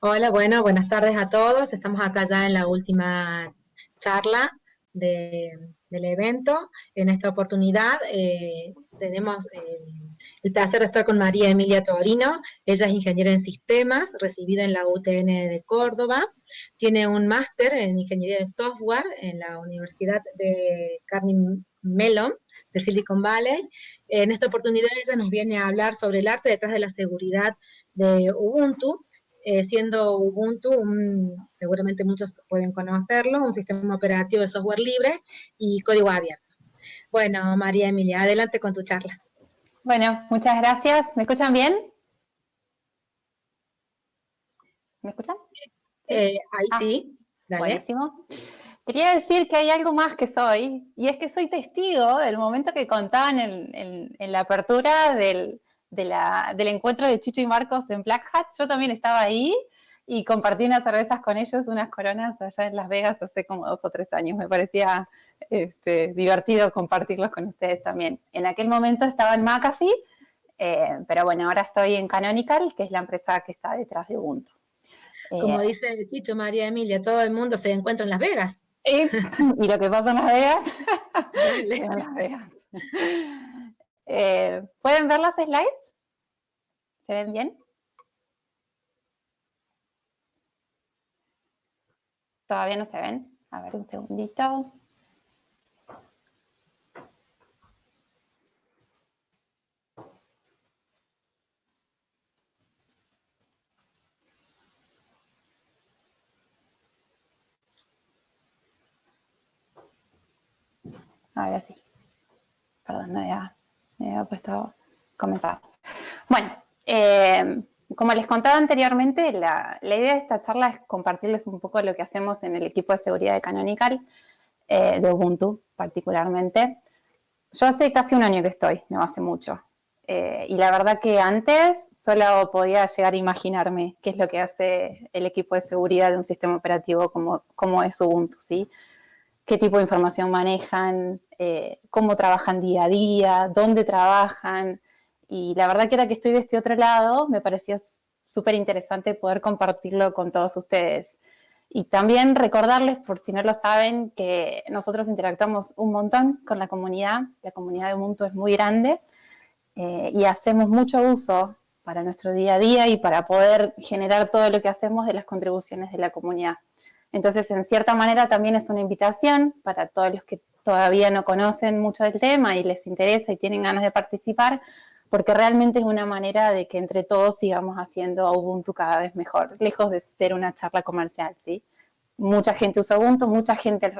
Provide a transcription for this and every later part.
Hola, bueno, buenas tardes a todos. Estamos acá ya en la última charla del evento. En esta oportunidad tenemos el placer de estar con María Emilia Torino. Ella es ingeniera en sistemas, recibida en la UTN de Córdoba. Tiene un máster en ingeniería de software en la Universidad de Carnegie Mellon de Silicon Valley. En esta oportunidad ella nos viene a hablar sobre el arte detrás de la seguridad de Ubuntu, siendo Ubuntu, seguramente muchos pueden conocerlo, un sistema operativo de software libre y código abierto. Bueno, María Emilia, adelante con tu charla. Bueno, muchas gracias. ¿Me escuchan bien? ¿Me escuchan? ¿Sí? Ahí sí, dale. Buenísimo. Quería decir que hay algo más que soy, y es que soy testigo del momento que contaban en la apertura del encuentro de Chicho y Marcos en Black Hat. Yo también estaba ahí y compartí unas cervezas con ellos, unas coronas allá en Las Vegas hace como 2 o 3 años. Me parecía divertido compartirlos con ustedes también. En aquel momento estaba en McAfee, pero bueno, ahora estoy en Canonical, que es la empresa que está detrás de Ubuntu. Como dice Chicho, María Emilia, todo el mundo se encuentra en Las Vegas. Y lo que pasa en Las Vegas, Dale. queda en Las Vegas. ¿Pueden ver las slides? ¿Se ven bien? ¿Todavía no se ven? A ver, un segundito. Ahora sí. Perdón, no había puesto comenzar. Bueno, como les contaba anteriormente, la idea de esta charla es compartirles un poco lo que hacemos en el equipo de seguridad de Canonical, de Ubuntu particularmente. Yo hace casi un año que estoy, no hace mucho. Y la verdad que antes solo podía llegar a imaginarme qué es lo que hace el equipo de seguridad de un sistema operativo como es Ubuntu, ¿sí? Qué tipo de información manejan, cómo trabajan día a día, dónde trabajan. Y la verdad que ahora que estoy de este otro lado, me parecía súper interesante poder compartirlo con todos ustedes. Y también recordarles, por si no lo saben, que nosotros interactuamos un montón con la comunidad. La comunidad de Ubuntu es muy grande y hacemos mucho uso para nuestro día a día y para poder generar todo lo que hacemos de las contribuciones de la comunidad. Entonces, en cierta manera, también es una invitación para todos los que todavía no conocen mucho del tema y les interesa y tienen ganas de participar, porque realmente es una manera de que entre todos sigamos haciendo a Ubuntu cada vez mejor, lejos de ser una charla comercial, ¿sí? Mucha gente usa Ubuntu, mucha gente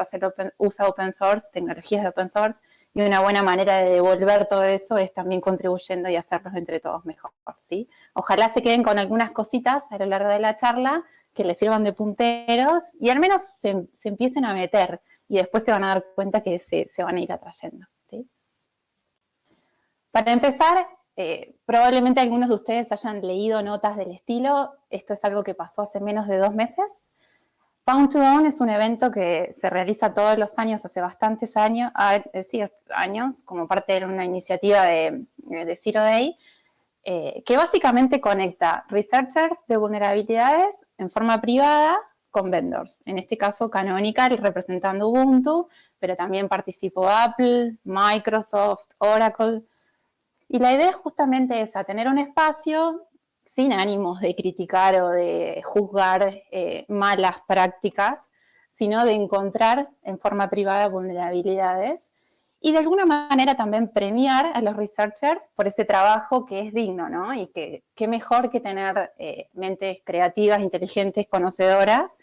usa open source, tecnologías de open source, y una buena manera de devolver todo eso es también contribuyendo y hacerlos entre todos mejor, ¿sí? Ojalá se queden con algunas cositas a lo largo de la charla que les sirvan de punteros y al menos se empiecen a meter y después se van a dar cuenta que se van a ir atrayendo, ¿sí? Para empezar, probablemente algunos de ustedes hayan leído notas del estilo. Esto es algo que pasó hace menos de 2 meses. Pound to Own es un evento que se realiza todos los años, hace bastantes años, como parte de una iniciativa de Zero Day, que básicamente conecta researchers de vulnerabilidades en forma privada con vendors. En este caso, Canonical representando Ubuntu, pero también participó Apple, Microsoft, Oracle. Y la idea es justamente esa, tener un espacio sin ánimos de criticar o de juzgar malas prácticas, sino de encontrar en forma privada vulnerabilidades y de alguna manera también premiar a los researchers por ese trabajo que es digno, ¿no? Y que qué mejor que tener mentes creativas, inteligentes, conocedoras,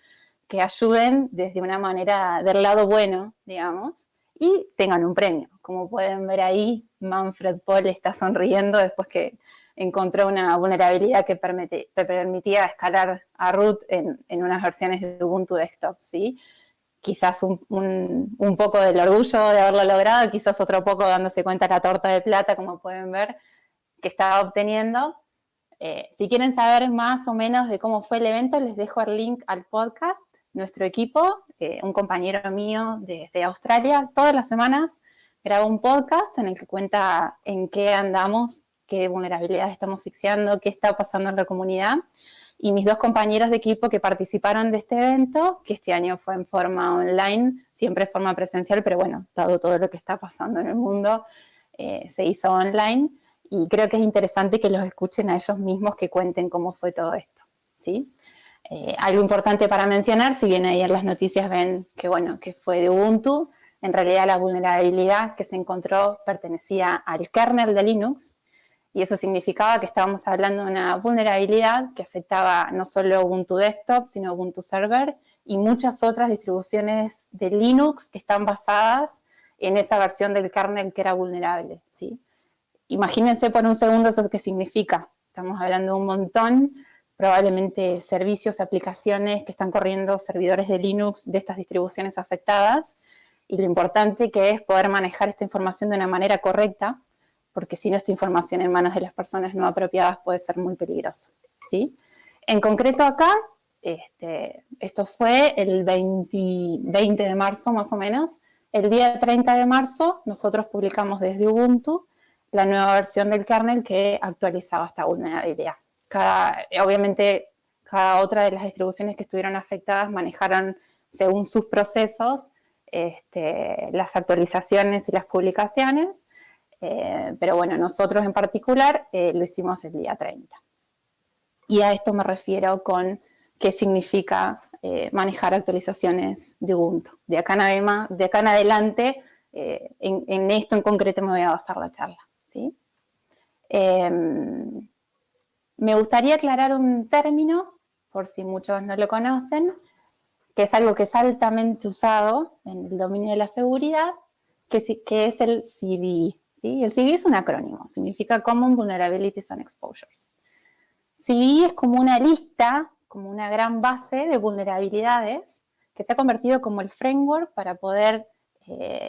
que ayuden desde una manera del lado bueno, digamos, y tengan un premio. Como pueden ver ahí, Manfred Pohl está sonriendo después que encontró una vulnerabilidad que permitía escalar a root en unas versiones de Ubuntu Desktop, ¿sí? Quizás un poco del orgullo de haberlo logrado, quizás otro poco dándose cuenta de la torta de plata, como pueden ver, que estaba obteniendo. Si quieren saber más o menos de cómo fue el evento, les dejo el link al podcast. Nuestro equipo, un compañero mío desde Australia, todas las semanas graba un podcast en el que cuenta en qué andamos, qué vulnerabilidades estamos fixeando, qué está pasando en la comunidad. y mis 2 compañeros de equipo que participaron de este evento, que este año fue en forma online, siempre en forma presencial, pero bueno, dado todo lo que está pasando en el mundo, se hizo online, y creo que es interesante que los escuchen a ellos mismos que cuenten cómo fue todo esto, ¿sí? Algo importante para mencionar, si bien ahí en las noticias ven que, bueno, que fue de Ubuntu, en realidad la vulnerabilidad que se encontró pertenecía al kernel de Linux, y eso significaba que estábamos hablando de una vulnerabilidad que afectaba no solo Ubuntu Desktop, sino Ubuntu Server y muchas otras distribuciones de Linux que están basadas en esa versión del kernel que era vulnerable, ¿sí? Imagínense por un segundo eso qué significa. Estamos hablando de un montón, probablemente servicios, aplicaciones que están corriendo servidores de Linux de estas distribuciones afectadas, y lo importante que es poder manejar esta información de una manera correcta, porque si no, esta información en manos de las personas no apropiadas puede ser muy peligroso, ¿sí? En concreto acá, esto fue el 20 de marzo más o menos. El día 30 de marzo nosotros publicamos desde Ubuntu la nueva versión del kernel que actualizaba esta vulnerabilidad. Obviamente, cada otra de las distribuciones que estuvieron afectadas manejaron según sus procesos las actualizaciones y las publicaciones, pero bueno, nosotros en particular lo hicimos el día 30. Y a esto me refiero con qué significa manejar actualizaciones de Ubuntu. De acá en adelante, en esto en concreto me voy a basar la charla, ¿sí? Me gustaría aclarar un término, por si muchos no lo conocen, que es algo que es altamente usado en el dominio de la seguridad, que es el CVE, ¿sí? El CVE es un acrónimo, significa Common Vulnerabilities and Exposures. CVE es como una lista, como una gran base de vulnerabilidades que se ha convertido como el framework para poder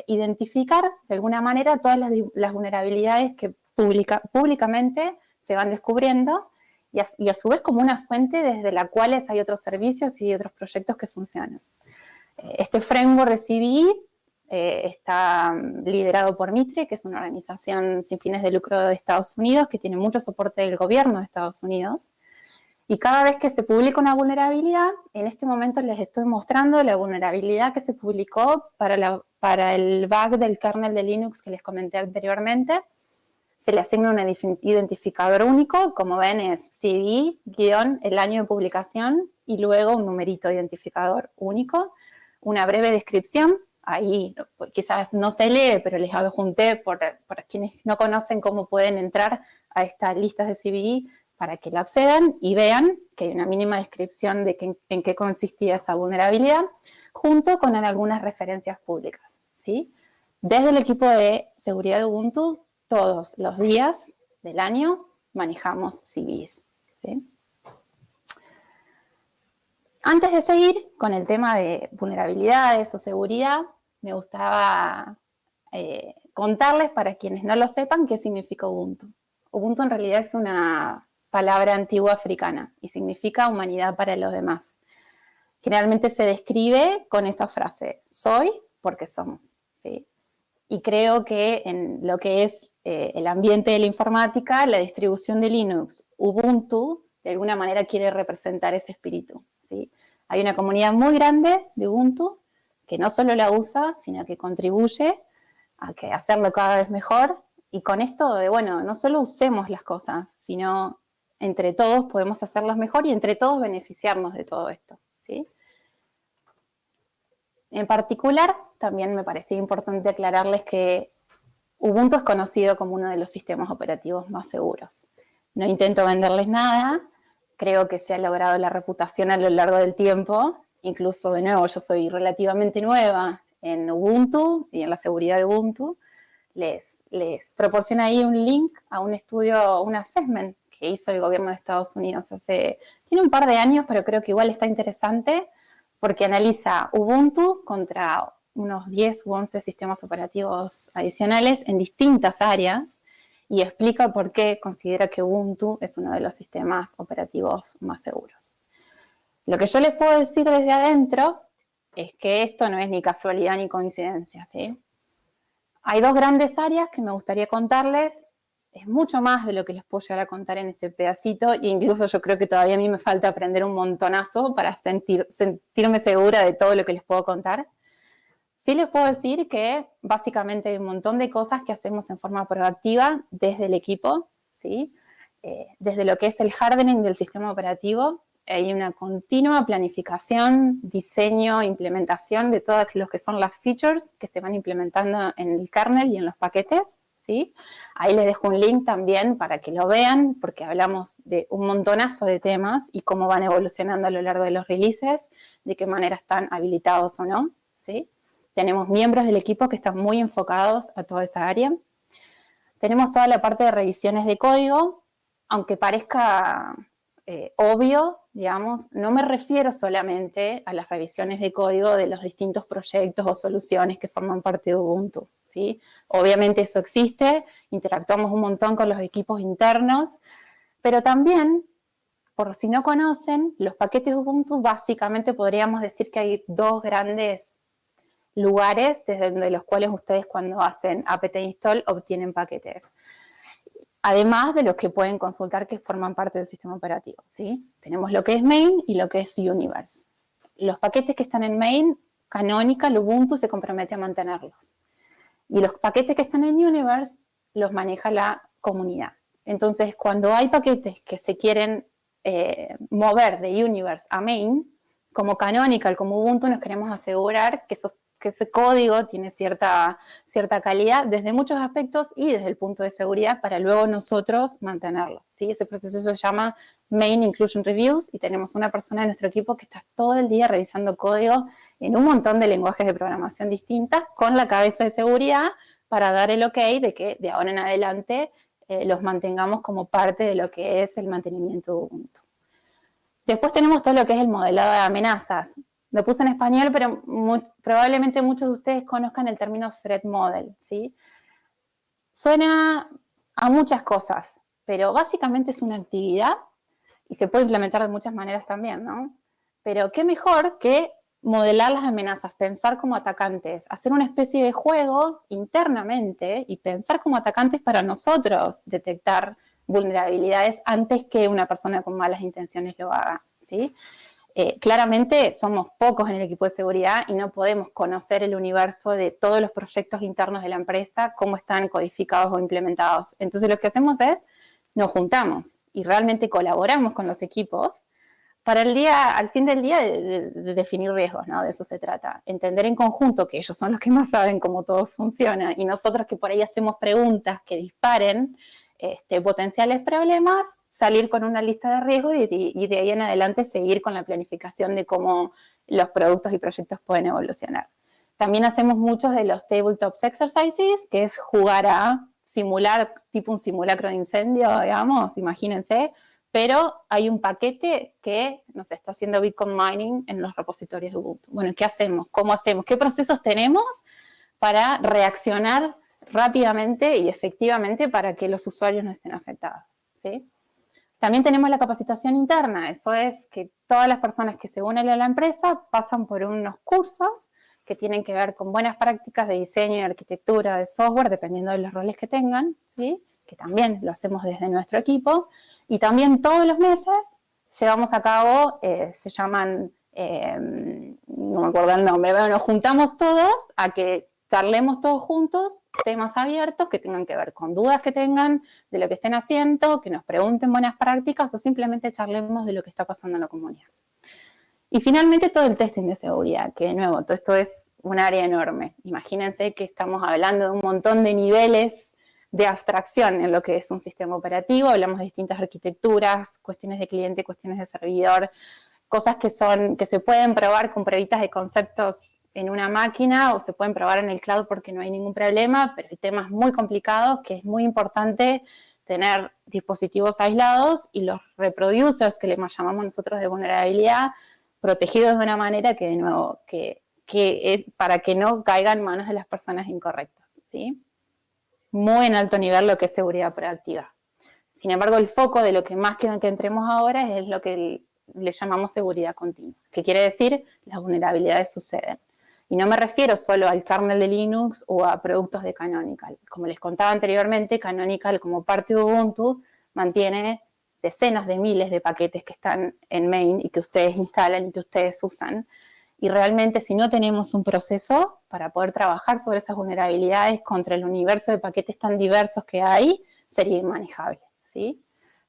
identificar de alguna manera todas las vulnerabilidades que públicamente se van descubriendo, y a su vez como una fuente desde la cual hay otros servicios y otros proyectos que funcionan. Este framework de CVE está liderado por Mitre, que es una organización sin fines de lucro de Estados Unidos, que tiene mucho soporte del gobierno de Estados Unidos. Y cada vez que se publica una vulnerabilidad, en este momento les estoy mostrando la vulnerabilidad que se publicó para el bug del kernel de Linux que les comenté anteriormente. Se le asigna un identificador único, como ven es CVE, el año de publicación, y luego un numerito identificador único, una breve descripción. Ahí quizás no se lee, pero les adjunté para quienes no conocen cómo pueden entrar a estas listas de CVE para que la accedan y vean que hay una mínima descripción de en qué consistía esa vulnerabilidad, junto con algunas referencias públicas, ¿sí? Desde el equipo de seguridad de Ubuntu, todos los días del año manejamos CVEs, ¿sí? Antes de seguir con el tema de vulnerabilidades o seguridad, me gustaba contarles, para quienes no lo sepan, qué significa Ubuntu. Ubuntu en realidad es una palabra antigua africana y significa humanidad para los demás. Generalmente se describe con esa frase, soy porque somos, ¿sí? Y creo que en lo que es el ambiente de la informática, la distribución de Linux, Ubuntu, de alguna manera quiere representar ese espíritu, ¿sí? Hay una comunidad muy grande de Ubuntu que no solo la usa, sino que contribuye a hacerlo cada vez mejor. Y con esto de, bueno, no solo usemos las cosas, sino entre todos podemos hacerlas mejor y entre todos beneficiarnos de todo esto, ¿sí? En particular, también me parecía importante aclararles que Ubuntu es conocido como uno de los sistemas operativos más seguros. No intento venderles nada, creo que se ha logrado la reputación a lo largo del tiempo. Incluso, de nuevo, yo soy relativamente nueva en Ubuntu y en la seguridad de Ubuntu. Les proporciono ahí un link a un estudio, un assessment que hizo el gobierno de Estados Unidos tiene un par de años, pero creo que igual está interesante, porque analiza Ubuntu contra unos 10 u 11 sistemas operativos adicionales en distintas áreas y explica por qué considera que Ubuntu es uno de los sistemas operativos más seguros. Lo que yo les puedo decir desde adentro es que esto no es ni casualidad ni coincidencia, ¿sí? Hay 2 grandes áreas que me gustaría contarles Es mucho más de lo que les puedo llegar a contar en este pedacito, e incluso yo creo que todavía a mí me falta aprender un montonazo para sentirme segura de todo lo que les puedo contar. Sí les puedo decir que básicamente hay un montón de cosas que hacemos en forma proactiva desde el equipo, ¿sí? Desde lo que es el hardening del sistema operativo, hay una continua planificación, diseño, implementación de todas los que son las features que se van implementando en el kernel y en los paquetes, ¿sí? Ahí les dejo un link también para que lo vean, porque hablamos de un montonazo de temas y cómo van evolucionando a lo largo de los releases, de qué manera están habilitados o no, ¿sí? Tenemos miembros del equipo que están muy enfocados a toda esa área. Tenemos toda la parte de revisiones de código, aunque parezca obvio, digamos, no me refiero solamente a las revisiones de código de los distintos proyectos o soluciones que forman parte de Ubuntu, ¿sí? Obviamente eso existe, interactuamos un montón con los equipos internos, pero también, por si no conocen, los paquetes Ubuntu básicamente podríamos decir que hay dos grandes lugares desde los cuales ustedes cuando hacen apt install obtienen paquetes. Además de los que pueden consultar que forman parte del sistema operativo, ¿sí? Tenemos lo que es main y lo que es universe. Los paquetes que están en main, Canonical, Ubuntu se compromete a mantenerlos. Y los paquetes que están en universe los maneja la comunidad. Entonces, cuando hay paquetes que se quieren mover de universe a main, como Canonical, como Ubuntu, nos queremos asegurar que ese código tiene cierta calidad desde muchos aspectos y desde el punto de seguridad para luego nosotros mantenerlo, ¿sí? Ese proceso se llama Main Inclusion Reviews y tenemos una persona en nuestro equipo que está todo el día revisando código en un montón de lenguajes de programación distintas con la cabeza de seguridad para dar el ok de que de ahora en adelante los mantengamos como parte de lo que es el mantenimiento de Ubuntu. Después tenemos todo lo que es el modelado de amenazas. Lo puse en español, pero probablemente muchos de ustedes conozcan el término threat model, ¿sí? Suena a muchas cosas, pero básicamente es una actividad y se puede implementar de muchas maneras también, ¿no? Pero qué mejor que modelar las amenazas, pensar como atacantes, hacer una especie de juego internamente y pensar como atacantes para nosotros detectar vulnerabilidades antes que una persona con malas intenciones lo haga, ¿sí? Claramente somos pocos en el equipo de seguridad y no podemos conocer el universo de todos los proyectos internos de la empresa, cómo están codificados o implementados. Entonces lo que hacemos es, nos juntamos y realmente colaboramos con los equipos para al fin del día, de definir riesgos, ¿no? De eso se trata. Entender en conjunto que ellos son los que más saben cómo todo funciona y nosotros que por ahí hacemos preguntas que disparen potenciales problemas, salir con una lista de riesgos y de ahí en adelante seguir con la planificación de cómo los productos y proyectos pueden evolucionar. También hacemos muchos de los tabletops exercises, que es jugar a simular, tipo un simulacro de incendio, digamos, imagínense, pero hay un paquete que nos está haciendo Bitcoin mining en los repositorios de Ubuntu. Bueno, ¿qué hacemos? ¿Cómo hacemos? ¿Qué procesos tenemos para reaccionar rápidamente y efectivamente para que los usuarios no estén afectados, ¿sí? También tenemos la capacitación interna, eso es que todas las personas que se unen a la empresa pasan por unos cursos que tienen que ver con buenas prácticas de diseño y arquitectura de software, dependiendo de los roles que tengan, ¿sí? Que también lo hacemos desde nuestro equipo, y también todos los meses llevamos a cabo, se llaman, no me acuerdo el nombre, pero nos juntamos todos a que charlemos todos juntos temas abiertos que tengan que ver con dudas que tengan de lo que estén haciendo, que nos pregunten buenas prácticas o simplemente charlemos de lo que está pasando en la comunidad. Y finalmente todo el testing de seguridad, que de nuevo, todo esto es un área enorme. Imagínense que estamos hablando de un montón de niveles de abstracción en lo que es un sistema operativo, hablamos de distintas arquitecturas, cuestiones de cliente, cuestiones de servidor, cosas que se pueden probar con pruebitas de conceptos en una máquina o se pueden probar en el cloud porque no hay ningún problema, pero hay temas muy complicados que es muy importante tener dispositivos aislados y los reproducers, que le llamamos nosotros de vulnerabilidad, protegidos de una manera que, de nuevo, que es para que no caigan en manos de las personas incorrectas, ¿sí? Muy en alto nivel lo que es seguridad proactiva. Sin embargo, el foco de lo que más quiero que entremos ahora es lo que le llamamos seguridad continua, que quiere decir las vulnerabilidades suceden. Y no me refiero solo al kernel de Linux o a productos de Canonical. Como les contaba anteriormente, Canonical, como parte de Ubuntu, mantiene decenas de miles de paquetes que están en main y que ustedes instalan y que ustedes usan. Y realmente, si no tenemos un proceso para poder trabajar sobre esas vulnerabilidades contra el universo de paquetes tan diversos que hay, sería inmanejable, ¿sí?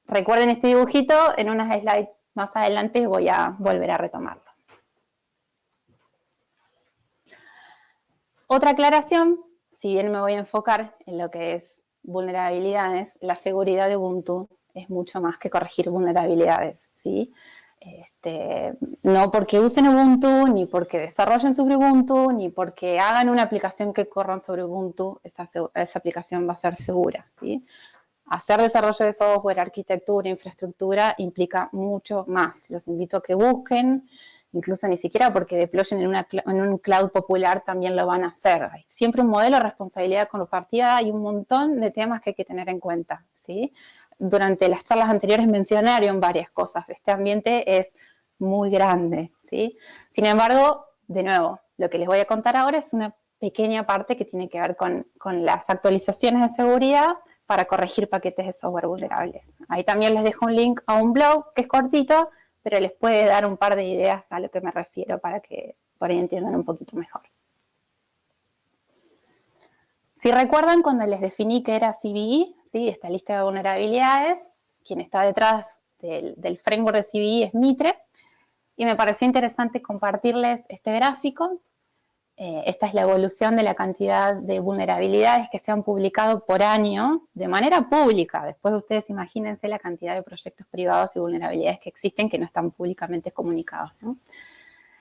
Recuerden este dibujito, en unas slides más adelante voy a volver a retomarlo. Otra aclaración, si bien me voy a enfocar en lo que es vulnerabilidades, la seguridad de Ubuntu es mucho más que corregir vulnerabilidades, ¿sí? No porque usen Ubuntu, ni porque desarrollen sobre Ubuntu, ni porque hagan una aplicación que corran sobre Ubuntu, esa aplicación va a ser segura, ¿sí? Hacer desarrollo de software, arquitectura, infraestructura implica mucho más. Los invito a que busquen, incluso ni siquiera porque deployen en un cloud popular también lo van a hacer. Hay siempre un modelo de responsabilidad compartida y un montón de temas que hay que tener en cuenta, ¿sí? Durante las charlas anteriores mencionaron varias cosas. Este ambiente es muy grande, ¿sí? Sin embargo, de nuevo, lo que les voy a contar ahora es una pequeña parte que tiene que ver con las actualizaciones de seguridad para corregir paquetes de software vulnerables. Ahí también les dejo un link a un blog que es cortito, pero les puede dar un par de ideas a lo que me refiero para que por ahí entiendan un poquito mejor. Si recuerdan, cuando les definí que era CVE, ¿sí? Esta lista de vulnerabilidades, quien está detrás del framework de CVE es Mitre, y me pareció interesante compartirles este gráfico. Esta es la evolución de la cantidad de vulnerabilidades que se han publicado por año de manera pública. Después ustedes imagínense la cantidad de proyectos privados y vulnerabilidades que existen que no están públicamente comunicados, ¿no?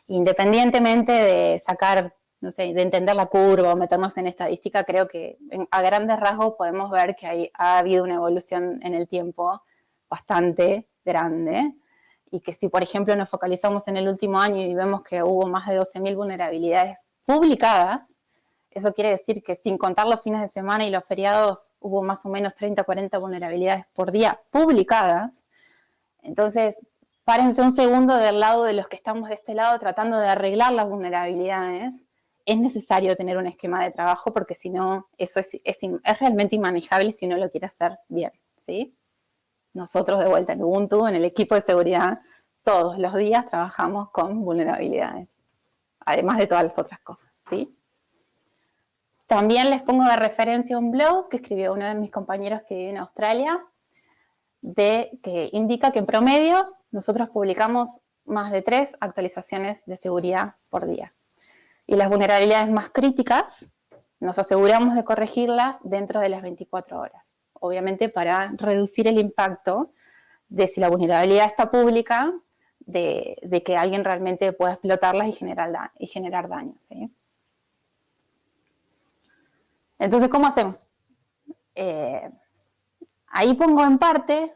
Independientemente de sacar, no sé, de entender la curva o meternos en estadística, creo que a grandes rasgos podemos ver que ha habido una evolución en el tiempo bastante grande y que si, por ejemplo, nos focalizamos en el último año y vemos que hubo más de 12.000 vulnerabilidades publicadas, eso quiere decir que sin contar los fines de semana y los feriados, hubo más o menos 30 o 40 vulnerabilidades por día publicadas. Entonces, párense un segundo del lado de los que estamos de este lado tratando de arreglar las vulnerabilidades. Es necesario tener un esquema de trabajo porque si no, eso es realmente inmanejable si uno lo quiere hacer bien, ¿sí? Nosotros de vuelta en Ubuntu, en el equipo de seguridad, todos los días trabajamos con vulnerabilidades, además de todas las otras cosas, ¿sí? También les pongo de referencia un blog que escribió uno de mis compañeros que vive en Australia, que indica que en promedio nosotros publicamos más de 3 actualizaciones de seguridad por día. Y las vulnerabilidades más críticas nos aseguramos de corregirlas dentro de las 24 horas. Obviamente para reducir el impacto de si la vulnerabilidad está pública, de que alguien realmente pueda explotarlas y generar daño, ¿sí? Entonces, ¿cómo hacemos? Ahí pongo en parte,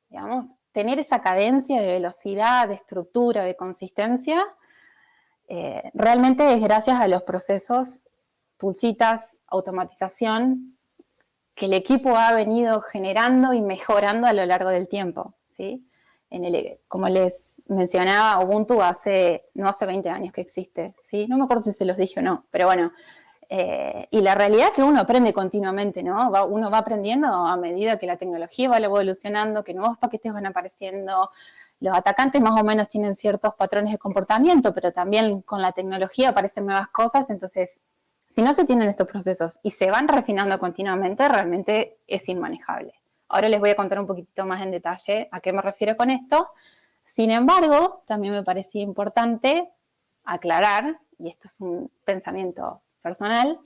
digamos, tener esa cadencia de velocidad, de estructura, de consistencia, realmente es gracias a los procesos, toolcitas, automatización, que el equipo ha venido generando y mejorando a lo largo del tiempo, ¿sí? Como les mencionaba, Ubuntu no hace 20 años que existe, ¿sí? No me acuerdo si se los dije o no, pero bueno. Y la realidad es que uno aprende continuamente, ¿no? Uno va aprendiendo a medida que la tecnología va evolucionando, que nuevos paquetes van apareciendo. Los atacantes más o menos tienen ciertos patrones de comportamiento, pero también con la tecnología aparecen nuevas cosas. Entonces, si no se tienen estos procesos y se van refinando continuamente, realmente es inmanejable. Ahora les voy a contar un poquitito más en detalle a qué me refiero con esto. Sin embargo, también me parecía importante aclarar, y esto es un pensamiento personal,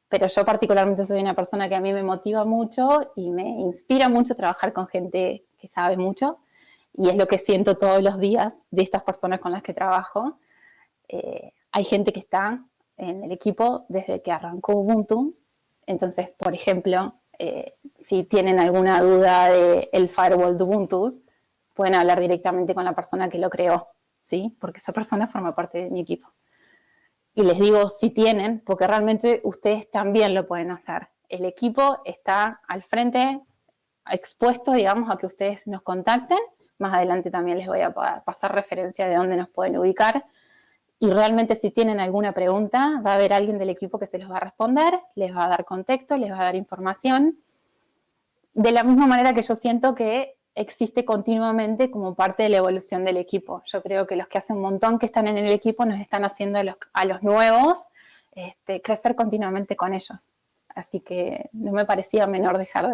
pero yo particularmente soy una persona que a mí me motiva mucho y me inspira mucho trabajar con gente que sabe mucho, y es lo que siento todos los días de estas personas con las que trabajo. Hay gente que está en el equipo desde que arrancó Ubuntu, entonces, por ejemplo, si tienen alguna duda del firewall de Ubuntu, pueden hablar directamente con la persona que lo creó, ¿sí? Porque esa persona forma parte de mi equipo. Y les digo si tienen, porque realmente ustedes también lo pueden hacer. El equipo está al frente, expuesto, digamos, a que ustedes nos contacten. Más adelante también les voy a pasar referencia de dónde nos pueden ubicar. y realmente si tienen alguna pregunta, va a haber alguien del equipo que se los va a responder, les va a dar contexto, les va a dar información. De la misma manera que yo siento que existe continuamente como parte de la evolución del equipo. Yo creo que los que hace un montón que están en el equipo nos están haciendo a los nuevos crecer continuamente con ellos. Así que no me parecía menor dejar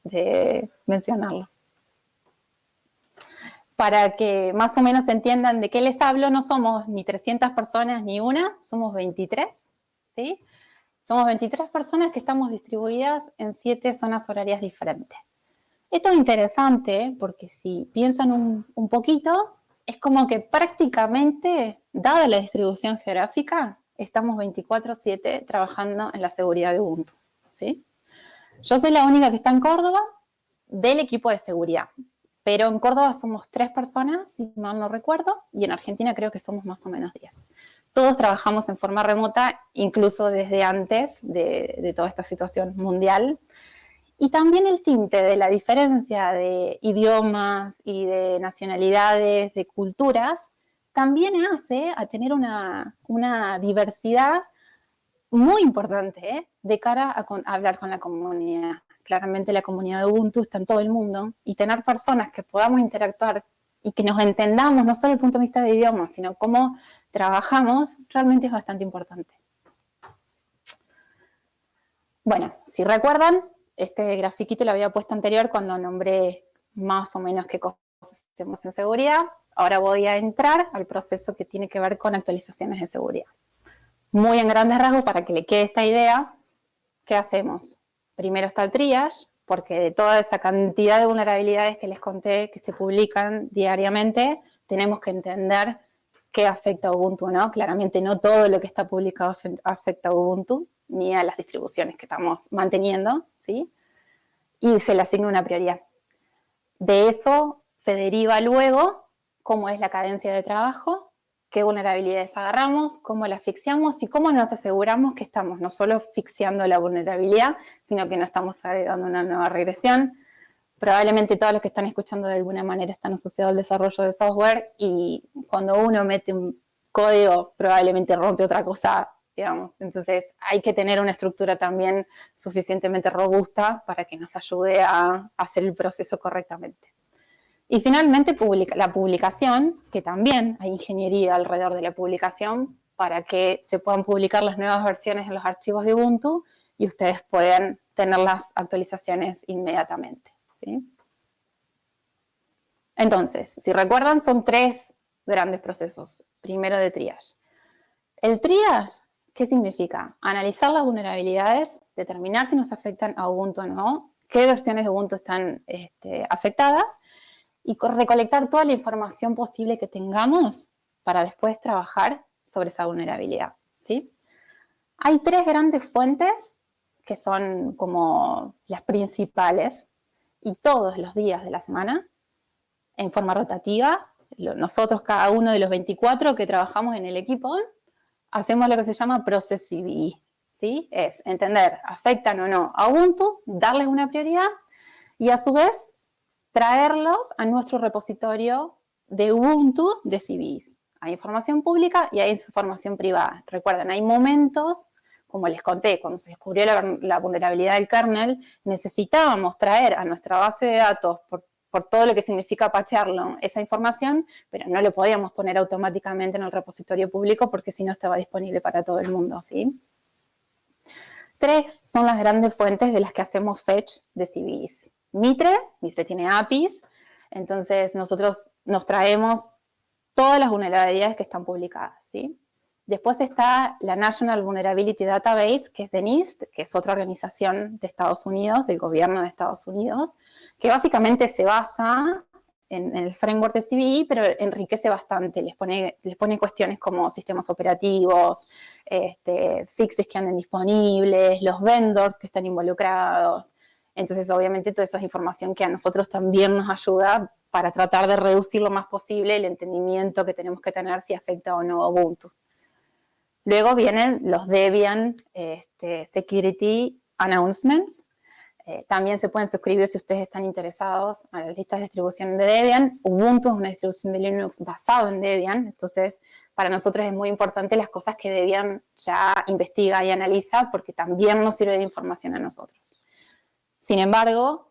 de mencionarlo. Para que más o menos entiendan de qué les hablo, no somos ni 300 personas ni una, somos 23, ¿sí? Somos 23 personas que estamos distribuidas en 7 zonas horarias diferentes. Esto es interesante porque si piensan un poquito, es como que prácticamente, dada la distribución geográfica, estamos 24/7 trabajando en la seguridad de Ubuntu, ¿sí? Yo soy la única que está en Córdoba del equipo de seguridad, pero en Córdoba somos 3 personas, si mal no recuerdo, y en Argentina creo que somos más o menos 10. Todos trabajamos en forma remota, incluso desde antes de toda esta situación mundial. Y también el tinte de la diferencia de idiomas y de nacionalidades, de culturas, también hace a tener una diversidad muy importante de cara a hablar con la comunidad. Claramente la comunidad de Ubuntu está en todo el mundo y tener personas que podamos interactuar y que nos entendamos, no solo desde el punto de vista de idiomas, sino cómo trabajamos, realmente es bastante importante. Bueno, si recuerdan, este grafiquito lo había puesto anterior cuando nombré más o menos qué cosas hacemos en seguridad. Ahora voy a entrar al proceso que tiene que ver con actualizaciones de seguridad. Muy en grandes rasgos, para que le quede esta idea, ¿qué hacemos? Primero está el triage, porque de toda esa cantidad de vulnerabilidades que les conté que se publican diariamente, tenemos que entender qué afecta a Ubuntu, ¿no? Claramente no todo lo que está publicado afecta a Ubuntu, ni a las distribuciones que estamos manteniendo, ¿sí? Y se le asigna una prioridad. De eso se deriva luego cómo es la cadencia de trabajo, qué vulnerabilidades agarramos, cómo las fixeamos y cómo nos aseguramos que estamos no solo fixeando la vulnerabilidad, sino que no estamos agregando una nueva regresión. Probablemente todos los que están escuchando de alguna manera están asociados al desarrollo de software y cuando uno mete un código probablemente rompe otra cosa, digamos. Entonces hay que tener una estructura también suficientemente robusta para que nos ayude a hacer el proceso correctamente. Y finalmente la publicación, que también hay ingeniería alrededor de la publicación para que se puedan publicar las nuevas versiones en los archivos de Ubuntu y ustedes puedan tener las actualizaciones inmediatamente, ¿sí? Entonces, si recuerdan, son 3 grandes procesos. Primero de triage. El triage, ¿qué significa? Analizar las vulnerabilidades, determinar si nos afectan a Ubuntu o no, qué versiones de Ubuntu están afectadas, y recolectar toda la información posible que tengamos para después trabajar sobre esa vulnerabilidad, ¿sí? Hay 3 grandes fuentes que son como las principales y todos los días de la semana, en forma rotativa, nosotros cada uno de los 24 que trabajamos en el equipo, hacemos lo que se llama Process CVE, ¿sí? Es entender, afectan o no a Ubuntu, darles una prioridad y a su vez traerlos a nuestro repositorio de Ubuntu de CVEs. Hay información pública y hay información privada. Recuerden, hay momentos, como les conté, cuando se descubrió la vulnerabilidad del kernel, necesitábamos traer a nuestra base de datos, por todo lo que significa patcharlo, esa información, pero no lo podíamos poner automáticamente en el repositorio público porque si no estaba disponible para todo el mundo, ¿sí? 3 son las grandes fuentes de las que hacemos fetch de CVEs. Mitre tiene APIs, entonces nosotros nos traemos todas las vulnerabilidades que están publicadas, ¿sí? Después está la National Vulnerability Database, que es de NIST, que es otra organización de Estados Unidos, del gobierno de Estados Unidos, que básicamente se basa en el framework de CVE, pero enriquece bastante, les pone cuestiones como sistemas operativos, fixes que anden disponibles, los vendors que están involucrados. Entonces, obviamente, toda esa es información que a nosotros también nos ayuda para tratar de reducir lo más posible el entendimiento que tenemos que tener si afecta o no a Ubuntu. Luego vienen los Debian Security Announcements, También se pueden suscribir si ustedes están interesados a las listas de distribución de Debian. Ubuntu es una distribución de Linux basado en Debian, entonces para nosotros es muy importante las cosas que Debian ya investiga y analiza porque también nos sirve de información a nosotros. Sin embargo,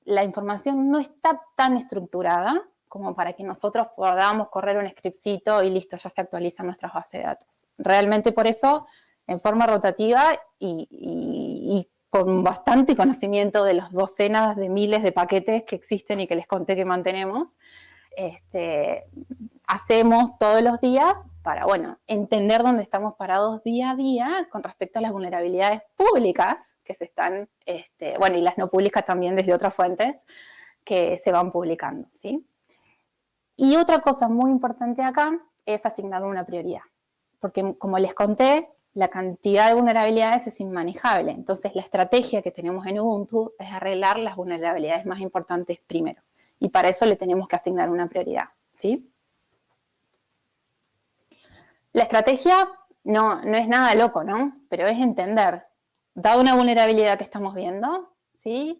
la información no está tan estructurada como para que nosotros podamos correr un scriptcito y listo, ya se actualizan nuestras bases de datos. Realmente por eso, en forma rotativa y con bastante conocimiento de las docenas de miles de paquetes que existen y que les conté que mantenemos, hacemos todos los días para, bueno, entender dónde estamos parados día a día con respecto a las vulnerabilidades públicas que se están, bueno, y las no públicas también desde otras fuentes que se van publicando, ¿sí? Y otra cosa muy importante acá es asignar una prioridad, porque como les conté, la cantidad de vulnerabilidades es inmanejable. Entonces, la estrategia que tenemos en Ubuntu es arreglar las vulnerabilidades más importantes primero. Y para eso le tenemos que asignar una prioridad, ¿sí? La estrategia no es nada loco, ¿no? Pero es entender, dada una vulnerabilidad que estamos viendo, ¿sí?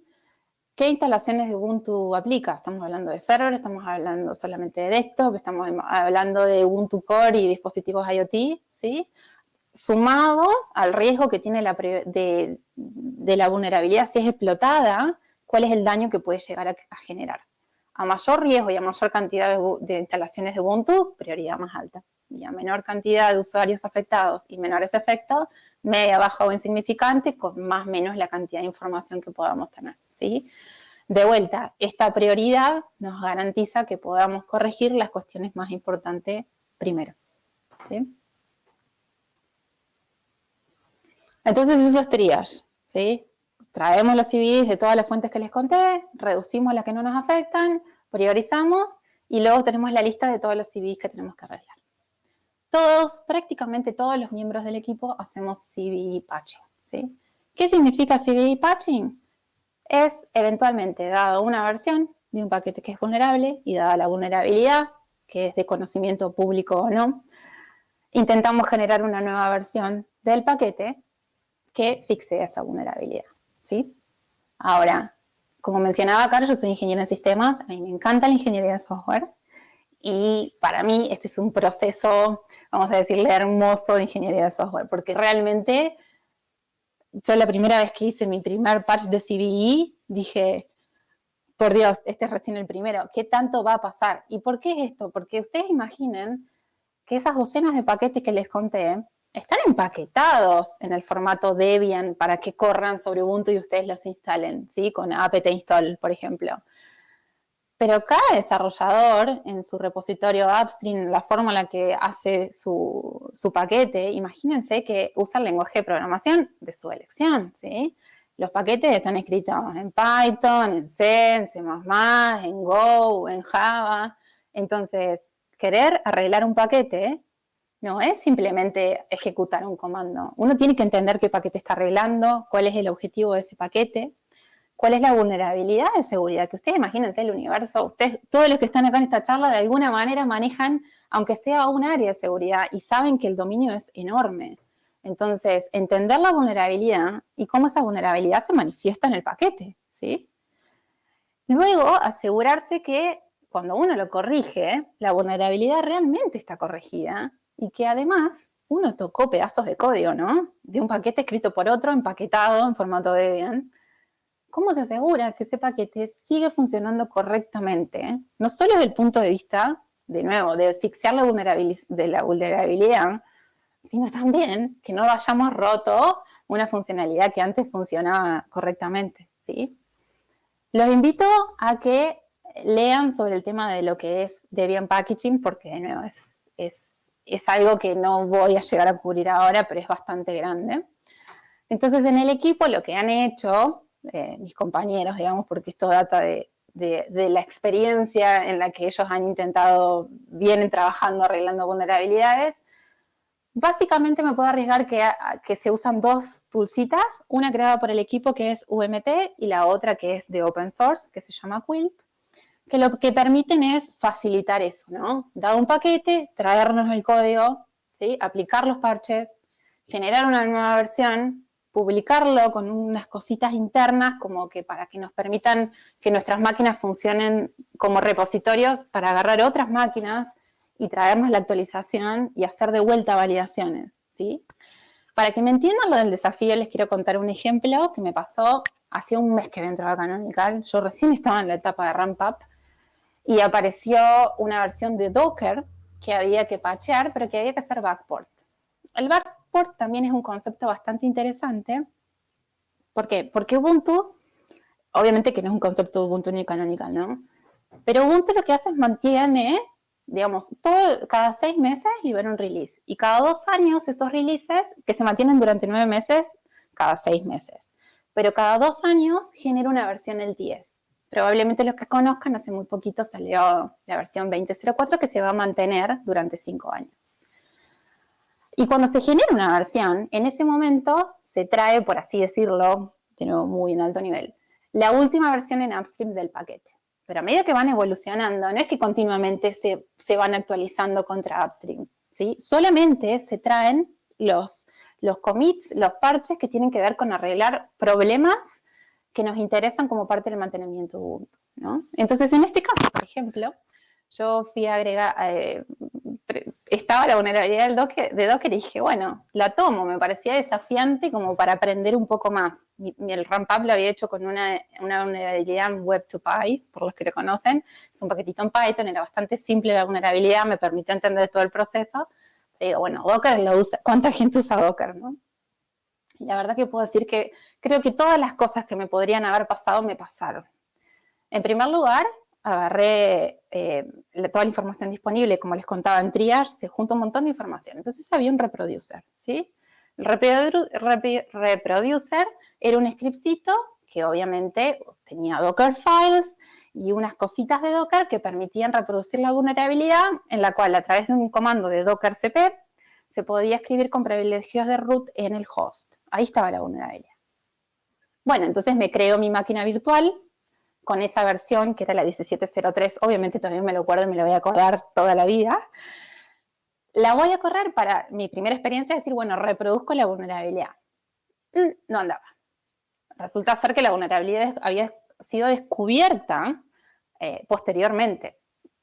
¿Qué instalaciones de Ubuntu aplica? Estamos hablando de server, estamos hablando solamente de desktop, estamos hablando de Ubuntu Core y dispositivos IoT, ¿sí? Sumado al riesgo que tiene de la vulnerabilidad, si es explotada, cuál es el daño que puede llegar a generar. A mayor riesgo y a mayor cantidad de instalaciones de Ubuntu, prioridad más alta. Y a menor cantidad de usuarios afectados y menores efectos, media, baja o insignificante, con más o menos la cantidad de información que podamos tener, ¿sí? De vuelta, esta prioridad nos garantiza que podamos corregir las cuestiones más importantes primero, ¿sí? Entonces eso es triage, ¿sí? Traemos los CVEs de todas las fuentes que les conté, reducimos las que no nos afectan, priorizamos y luego tenemos la lista de todos los CVEs que tenemos que arreglar. Prácticamente todos los miembros del equipo hacemos CVE patching, ¿sí? ¿Qué significa CVE patching? Es eventualmente, dada una versión de un paquete que es vulnerable y dada la vulnerabilidad, que es de conocimiento público o no, intentamos generar una nueva versión del paquete que fixe esa vulnerabilidad, ¿sí? Ahora, como mencionaba Carlos, yo soy ingeniera en sistemas, a mí me encanta la ingeniería de software y para mí este es un proceso, vamos a decirle, hermoso de ingeniería de software, porque realmente yo la primera vez que hice mi primer patch de CVE dije, por Dios, este es recién el primero, ¿qué tanto va a pasar? ¿Y por qué es esto? Porque ustedes imaginen que esas docenas de paquetes que les conté están empaquetados en el formato Debian para que corran sobre Ubuntu y ustedes los instalen, ¿sí? Con apt install, por ejemplo. Pero cada desarrollador en su repositorio upstream, la forma en la que hace su paquete, imagínense que usa el lenguaje de programación de su elección, ¿sí? Los paquetes están escritos en Python, en C, en C++, en Go, en Java. Entonces, querer arreglar un paquete no es simplemente ejecutar un comando. Uno tiene que entender qué paquete está arreglando, cuál es el objetivo de ese paquete, cuál es la vulnerabilidad de seguridad. Que ustedes imagínense el universo, ustedes, todos los que están acá en esta charla, de alguna manera manejan, aunque sea un área de seguridad, y saben que el dominio es enorme. Entonces, entender la vulnerabilidad y cómo esa vulnerabilidad se manifiesta en el paquete, ¿sí? Luego, asegurarse que cuando uno lo corrige, la vulnerabilidad realmente está corregida y que además uno tocó pedazos de código, ¿no? De un paquete escrito por otro, empaquetado en formato Debian. ¿Cómo se asegura que ese paquete sigue funcionando correctamente? No solo desde el punto de vista, de nuevo, de fixear la vulnerabilidad, sino también que no hayamos roto una funcionalidad que antes funcionaba correctamente, ¿sí? Los invito a que lean sobre el tema de lo que es Debian Packaging, porque de nuevo es algo que no voy a llegar a cubrir ahora, pero es bastante grande. Entonces, en el equipo lo que han hecho, mis compañeros, digamos, porque esto data de la experiencia en la que ellos han intentado, vienen trabajando, arreglando vulnerabilidades, básicamente me puedo arriesgar que se usan dos toolcitas, una creada por el equipo que es UMT y la otra que es de open source, que se llama Quilt, que lo que permiten es facilitar eso, ¿no? Dar un paquete, traernos el código, ¿sí? Aplicar los parches, generar una nueva versión publicarlo con unas cositas internas como que para que nos permitan que nuestras máquinas funcionen como repositorios para agarrar otras máquinas y traernos la actualización y hacer de vuelta validaciones, ¿sí? Para que me entiendan lo del desafío, les quiero contar un ejemplo que me pasó hace un mes que había entrado a Canonical. Yo recién estaba en la etapa de ramp up y apareció una versión de Docker que había que patchear, pero que había que hacer backport. El backport también es un concepto bastante interesante. ¿Por qué? Porque Ubuntu, obviamente que no es un concepto de Ubuntu ni Canonical, ¿no? Pero Ubuntu lo que hace es mantiene, digamos, cada 6 meses libera un release. Y cada 2 años esos releases, que se mantienen durante 9 meses, cada 6 meses. Pero cada 2 años genera una versión LTS. Probablemente los que conozcan, hace muy poquito salió la versión 20.04 que se va a mantener durante 5 años. Y cuando se genera una versión, en ese momento se trae, por así decirlo, de nuevo muy en alto nivel, la última versión en upstream del paquete. Pero a medida que van evolucionando, no es que continuamente se van actualizando contra upstream, ¿sí? Solamente se traen los commits, los parches que tienen que ver con arreglar problemas que nos interesan como parte del mantenimiento de Ubuntu, ¿no? Entonces, en este caso, por ejemplo, yo fui a agregar, estaba la vulnerabilidad de Docker y dije, bueno, la tomo, me parecía desafiante como para aprender un poco más. El ramp up lo había hecho con una vulnerabilidad en Web2Py, por los que lo conocen, es un paquetito en Python, era bastante simple la vulnerabilidad, me permitió entender todo el proceso, pero digo, bueno, Docker lo usa, ¿cuánta gente usa Docker, no? Y la verdad que puedo decir que creo que todas las cosas que me podrían haber pasado, me pasaron. En primer lugar, agarré toda la información disponible, como les contaba en Triage, se junta un montón de información. Entonces había un reproducer, ¿sí? El reproducer era un scriptcito que obviamente tenía Docker files y unas cositas de Docker que permitían reproducir la vulnerabilidad, en la cual a través de un comando de Docker cp se podía escribir con privilegios de root en el host. Ahí estaba la vulnerabilidad. Bueno, entonces me creo mi máquina virtual con esa versión que era la 17.03, obviamente también me lo acuerdo y me lo voy a acordar toda la vida. La voy a correr para mi primera experiencia, decir, bueno, reproduzco la vulnerabilidad. No andaba. Resulta ser que la vulnerabilidad había sido descubierta posteriormente.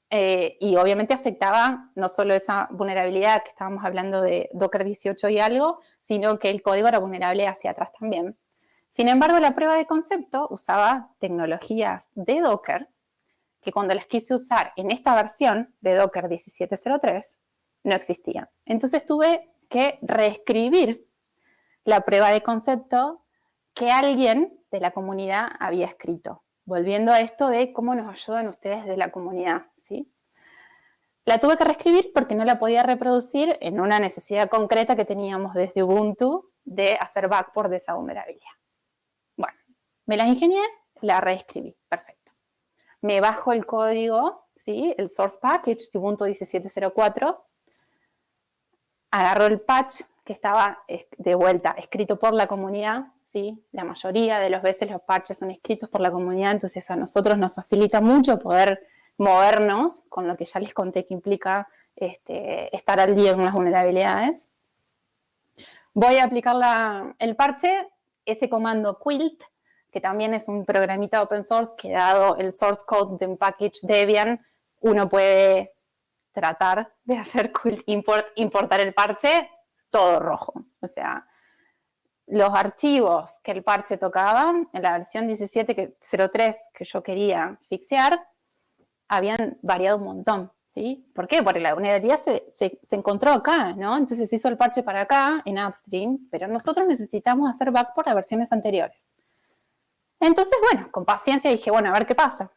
Y obviamente afectaba no solo esa vulnerabilidad que estábamos hablando de Docker 18 y algo, sino que el código era vulnerable hacia atrás también. Sin embargo, la prueba de concepto usaba tecnologías de Docker que cuando las quise usar en esta versión de Docker 17.03 no existían. Entonces tuve que reescribir la prueba de concepto que alguien de la comunidad había escrito. Volviendo a esto de cómo nos ayudan ustedes de la comunidad, ¿sí? La tuve que reescribir porque no la podía reproducir en una necesidad concreta que teníamos desde Ubuntu de hacer backport de esa vulnerabilidad. Bueno, me la ingenié, la reescribí, perfecto. Me bajo el código, ¿sí? El source package de Ubuntu 17.04, agarro el patch que estaba de vuelta escrito por la comunidad, ¿sí? La mayoría de las veces los patches son escritos por la comunidad, entonces a nosotros nos facilita mucho poder movernos con lo que ya les conté que implica estar al día con las vulnerabilidades. Voy a aplicar el parche, ese comando quilt, que también es un programita open source que dado el source code de un package Debian, uno puede tratar de hacer quilt import, importar el parche, todo rojo. O sea, los archivos que el parche tocaba, en la versión 17.03 que yo quería fixear, habían variado un montón, ¿sí? ¿Por qué? Porque la vulnerabilidad se encontró acá, ¿no? Entonces se hizo el parche para acá, en upstream, pero nosotros necesitamos hacer backport a versiones anteriores. Entonces, bueno, con paciencia dije, bueno, a ver qué pasa.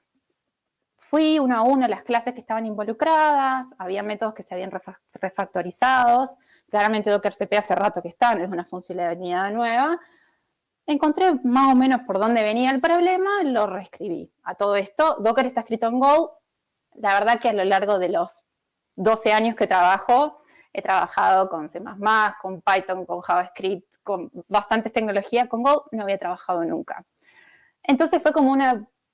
Fui uno a uno a las clases que estaban involucradas, había métodos que se habían refactorizados, claramente Docker CP hace rato que está, no es una funcionalidad nueva. Encontré más o menos por dónde venía el problema, lo reescribí. A todo esto, Docker está escrito en Go. La verdad que a lo largo de los 12 años que trabajo, he trabajado con C++, con Python, con JavaScript, con bastantes tecnologías. Con Go no había trabajado nunca. Entonces fue como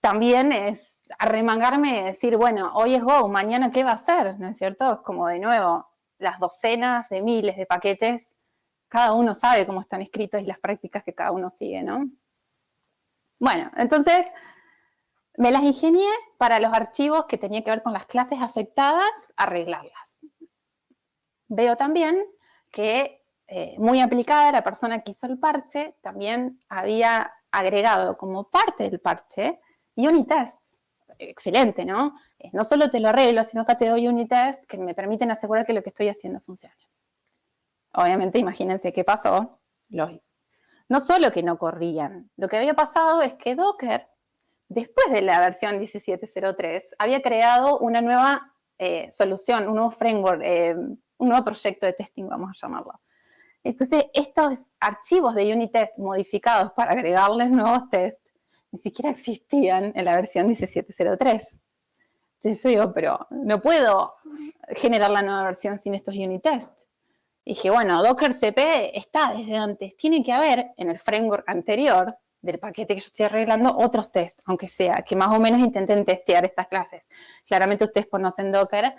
también es arremangarme y decir, bueno, hoy es Go, mañana ¿qué va a hacer? ¿No es cierto? Es como de nuevo, las docenas de miles de paquetes cada uno sabe cómo están escritos y las prácticas que cada uno sigue, ¿no? Bueno, entonces me las ingenié para los archivos que tenían que ver con las clases afectadas, arreglarlas. Veo también que muy aplicada la persona que hizo el parche también había agregado como parte del parche unit tests. Excelente, ¿no? No solo te lo arreglo, sino que te doy unit tests que me permiten asegurar que lo que estoy haciendo funcione. Obviamente, imagínense qué pasó. No solo que no corrían, lo que había pasado es que Docker, después de la versión 17.03, había creado una nueva solución, un nuevo framework, un nuevo proyecto de testing, vamos a llamarlo. Entonces, estos archivos de unit test modificados para agregarles nuevos tests ni siquiera existían en la versión 17.03. Entonces yo digo, pero no puedo generar la nueva versión sin estos unit tests. Y dije, bueno, Docker CP está desde antes. Tiene que haber en el framework anterior del paquete que yo estoy arreglando otros tests, aunque sea, que más o menos intenten testear estas clases. Claramente ustedes conocen Docker.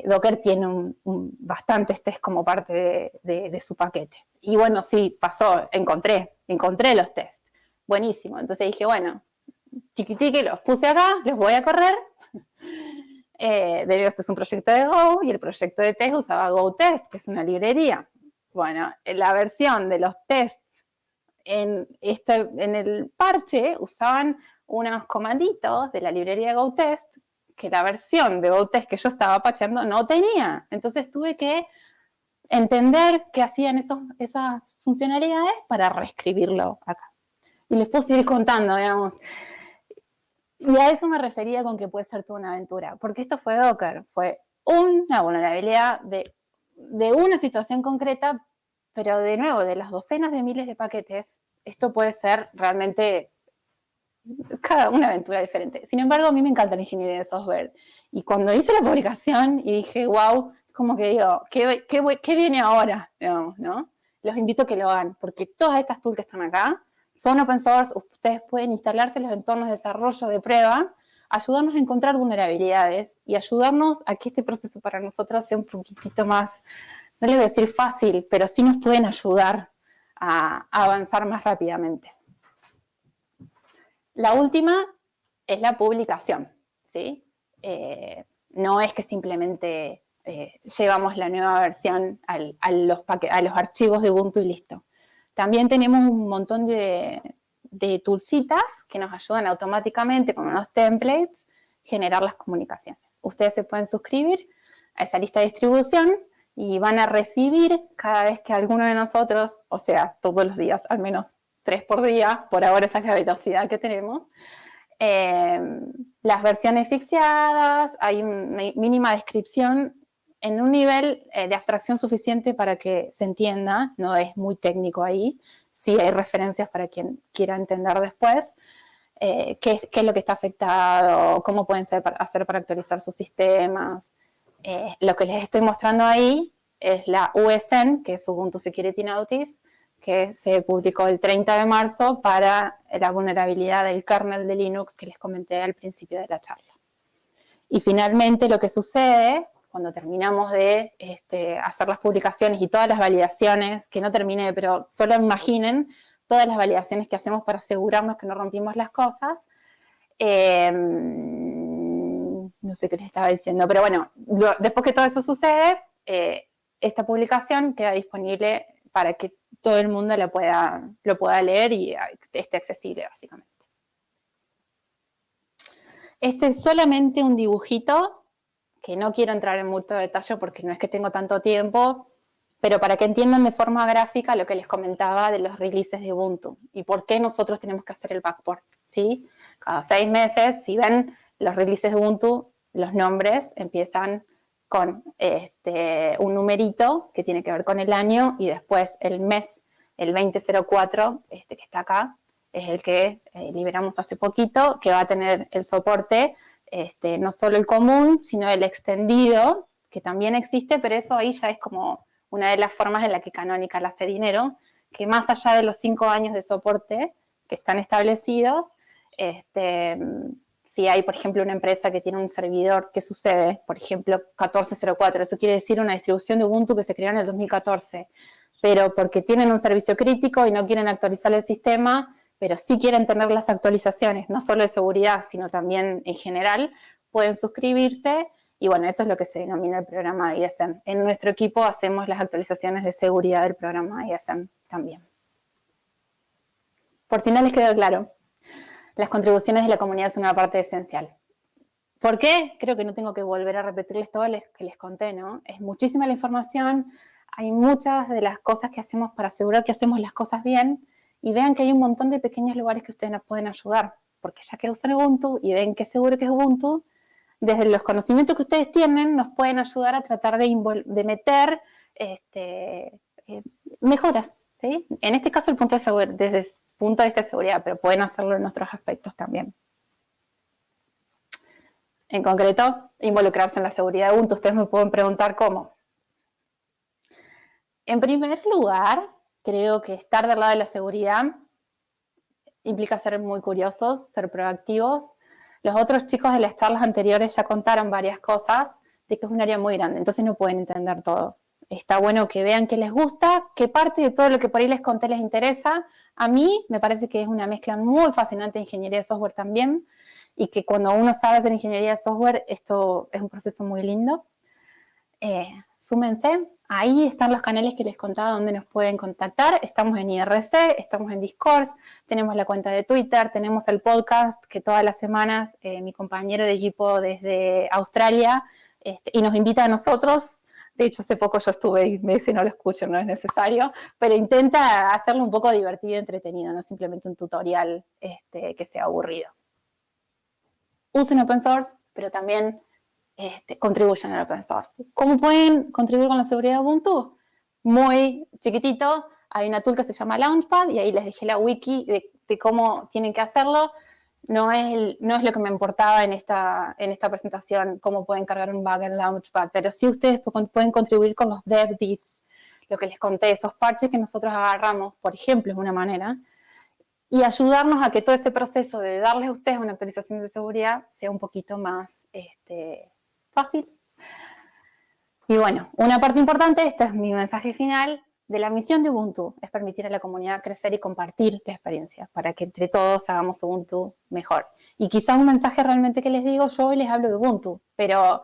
Docker tiene bastantes tests como parte de su paquete. Y bueno, sí, pasó, encontré los tests. Buenísimo. Entonces dije, bueno, tiqui, los puse acá, los voy a correr. Esto es un proyecto de Go y el proyecto de test usaba GoTest, que es una librería. Bueno, la versión de los tests en el parche usaban unos comanditos de la librería GoTest que la versión de GoTest que yo estaba patchando no tenía. Entonces tuve que entender qué hacían esas funcionalidades para reescribirlo acá. Y les puedo seguir contando, digamos. Y a eso me refería con que puede ser toda una aventura, porque esto fue Docker, fue una vulnerabilidad de una situación concreta, pero de nuevo, de las docenas de miles de paquetes, esto puede ser realmente cada una aventura diferente. Sin embargo, a mí me encanta la ingeniería de software. Y cuando hice la publicación y dije, wow, como que digo, ¿qué viene ahora? Digamos, ¿no? Los invito a que lo hagan, porque todas estas tools que están acá son open source, ustedes pueden instalarse en los entornos de desarrollo de prueba, ayudarnos a encontrar vulnerabilidades y ayudarnos a que este proceso para nosotros sea un poquitito más, no les voy a decir fácil, pero sí nos pueden ayudar a avanzar más rápidamente. La última es la publicación, ¿sí? No es que simplemente llevamos la nueva versión a los archivos de Ubuntu y listo. También tenemos un montón de toolcitas que nos ayudan automáticamente con unos templates a generar las comunicaciones. Ustedes se pueden suscribir a esa lista de distribución y van a recibir cada vez que alguno de nosotros, o sea, todos los días, al menos 3 por día, por ahora esa es la velocidad que tenemos, las versiones fixeadas, hay una mínima descripción en un nivel de abstracción suficiente para que se entienda, no es muy técnico ahí, sí hay referencias para quien quiera entender después, qué es lo que está afectado, cómo pueden hacer para actualizar sus sistemas. Lo que les estoy mostrando ahí es la USN, que es Ubuntu Security Notice, que se publicó el 30 de marzo para la vulnerabilidad del kernel de Linux que les comenté al principio de la charla. Y finalmente lo que sucede cuando terminamos de hacer las publicaciones y todas las validaciones, que no terminé, pero solo imaginen todas las validaciones que hacemos para asegurarnos que no rompimos las cosas. No sé qué les estaba diciendo, pero bueno, después que todo eso sucede, esta publicación queda disponible para que todo el mundo lo pueda leer y esté accesible, básicamente. Este es solamente un dibujito, que no quiero entrar en mucho detalle porque no es que tengo tanto tiempo, pero para que entiendan de forma gráfica lo que les comentaba de los releases de Ubuntu y por qué nosotros tenemos que hacer el backport, ¿sí? Cada 6 meses, si ven los releases de Ubuntu, los nombres empiezan con un numerito que tiene que ver con el año y después el mes, el 2004, que está acá, es el que liberamos hace poquito, que va a tener el soporte, no solo el común, sino el extendido, que también existe, pero eso ahí ya es como una de las formas en la que Canonical hace dinero, que más allá de los 5 años de soporte que están establecidos, si hay, por ejemplo, una empresa que tiene un servidor, ¿qué sucede? Por ejemplo, 1404, eso quiere decir una distribución de Ubuntu que se creó en el 2014. pero porque tienen un servicio crítico y no quieren actualizar el sistema, pero sí quieren tener las actualizaciones, no solo de seguridad, sino también en general, pueden suscribirse. Y bueno, eso es lo que se denomina el programa ISM. En nuestro equipo hacemos las actualizaciones de seguridad del programa ISM también. Por si no les quedó claro, las contribuciones de la comunidad son una parte esencial. ¿Por qué? Creo que no tengo que volver a repetirles todo lo que les conté, ¿no? Es muchísima la información, hay muchas de las cosas que hacemos para asegurar que hacemos las cosas bien, y vean que hay un montón de pequeños lugares que ustedes nos pueden ayudar, porque ya que usan Ubuntu y ven que es seguro que es Ubuntu, desde los conocimientos que ustedes tienen, nos pueden ayudar a tratar de meter mejoras, ¿sí? En este caso, desde el punto de vista de seguridad, pero pueden hacerlo en otros aspectos también. En concreto, involucrarse en la seguridad de Ubuntu. Ustedes me pueden preguntar cómo. En primer lugar, creo que estar del lado de la seguridad implica ser muy curiosos, ser proactivos. Los otros chicos de las charlas anteriores ya contaron varias cosas de que es un área muy grande, entonces no pueden entender todo. Está bueno que vean qué les gusta, qué parte de todo lo que por ahí les conté les interesa. A mí me parece que es una mezcla muy fascinante de ingeniería de software también, y que cuando uno sabe hacer ingeniería de software, esto es un proceso muy lindo. Súmense, ahí están los canales que les contaba donde nos pueden contactar. Estamos en IRC, estamos en Discord, tenemos la cuenta de Twitter, tenemos el podcast que todas las semanas mi compañero de equipo desde Australia y nos invita a nosotros. De hecho, hace poco yo estuve y me dice no lo escuchen, no es necesario, pero intenta hacerlo un poco divertido y entretenido, no simplemente un tutorial que sea aburrido. Usen open source, pero también contribuyan al open source. ¿Cómo pueden contribuir con la seguridad de Ubuntu? Muy chiquitito, hay una tool que se llama Launchpad y ahí les dejé la wiki de cómo tienen que hacerlo. No es lo que me importaba en esta presentación, cómo pueden cargar un bug en Launchpad, pero sí ustedes pueden contribuir con los dev diffs, lo que les conté, esos parches que nosotros agarramos, por ejemplo, es una manera, y ayudarnos a que todo ese proceso de darles a ustedes una actualización de seguridad sea un poquito más fácil. Y bueno, una parte importante, este es mi mensaje final, de la misión de Ubuntu, es permitir a la comunidad crecer y compartir la experiencia para que entre todos hagamos Ubuntu mejor. Y quizás un mensaje realmente que les digo, yo hoy les hablo de Ubuntu, pero